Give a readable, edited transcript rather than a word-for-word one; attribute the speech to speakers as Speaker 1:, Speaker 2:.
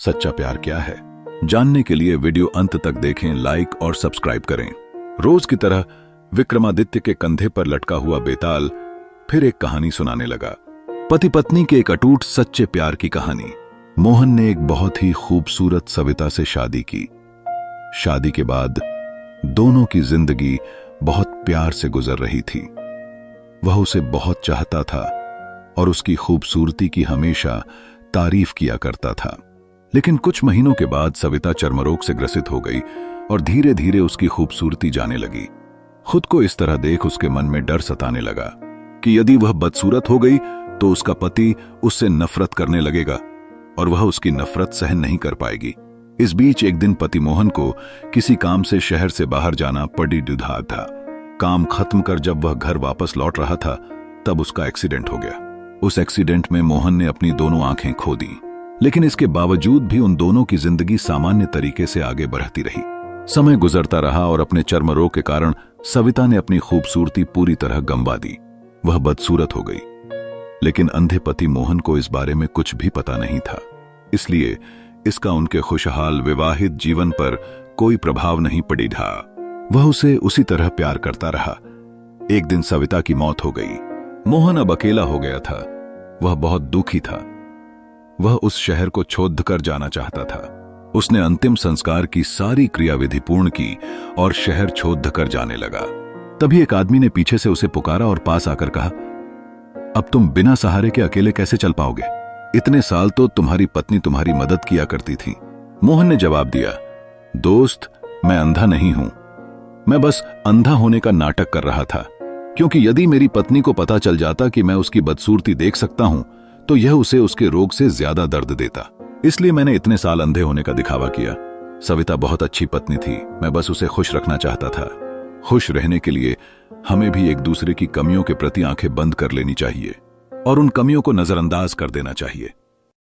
Speaker 1: सच्चा प्यार क्या है? जानने के लिए वीडियो अंत तक देखें, लाइक और सब्सक्राइब करें। रोज की तरह विक्रमादित्य के कंधे पर लटका हुआ बेताल फिर एक कहानी सुनाने लगा। पति पत्नी के एक अटूट सच्चे प्यार की कहानी। मोहन ने एक बहुत ही खूबसूरत सविता से शादी की। शादी के बाद दोनों की जिंदगी बहुत प्यार से गुजर रही थी। वह उसे बहुत चाहता था और उसकी खूबसूरती की हमेशा तारीफ किया करता था। लेकिन कुछ महीनों के बाद सविता चर्मरोग से ग्रसित हो गई और धीरे धीरे उसकी खूबसूरती जाने लगी। खुद को इस तरह देख उसके मन में डर सताने लगा कि यदि वह बदसूरत हो गई तो उसका पति उससे नफरत करने लगेगा और वह उसकी नफरत सहन नहीं कर पाएगी। इस बीच एक दिन पति मोहन को किसी काम से शहर से बाहर जाना पड़ी दुधा था। काम खत्म कर जब वह घर वापस लौट रहा था तब उसका एक्सीडेंट हो गया। उस एक्सीडेंट में मोहन ने अपनी दोनों आंखें खो दी, लेकिन इसके बावजूद भी उन दोनों की जिंदगी सामान्य तरीके से आगे बढ़ती रही। समय गुजरता रहा और अपने चर्म रोग के कारण सविता ने अपनी खूबसूरती पूरी तरह गंवा दी। वह बदसूरत हो गई, लेकिन अंधे पति मोहन को इस बारे में कुछ भी पता नहीं था, इसलिए इसका उनके खुशहाल विवाहित जीवन पर कोई प्रभाव नहीं पड़ी था। वह उसे उसी तरह प्यार करता रहा। एक दिन सविता की मौत हो गई। मोहन अब अकेला हो गया था। वह बहुत दुखी था। वह उस शहर को छोड़कर जाना चाहता था। उसने अंतिम संस्कार की सारी क्रियाविधि पूर्ण की और शहर छोड़कर जाने लगा। तभी एक आदमी ने पीछे से उसे पुकारा और पास आकर कहा, अब तुम बिना सहारे के अकेले कैसे चल पाओगे? इतने साल तो तुम्हारी पत्नी तुम्हारी मदद किया करती थी। मोहन ने जवाब दिया, दोस्त, मैं अंधा नहीं हूं। मैं बस अंधा होने का नाटक कर रहा था, क्योंकि यदि मेरी पत्नी को पता चल जाता कि मैं उसकी बदसूरती देख सकता हूं तो यह उसे उसके रोग से ज्यादा दर्द देता। इसलिए मैंने इतने साल अंधे होने का दिखावा किया। सविता बहुत अच्छी पत्नी थी। मैं बस उसे खुश रखना चाहता था। खुश रहने के लिए हमें भी एक दूसरे की कमियों के प्रति आंखें बंद कर लेनी चाहिए और उन कमियों को नजरअंदाज कर देना चाहिए।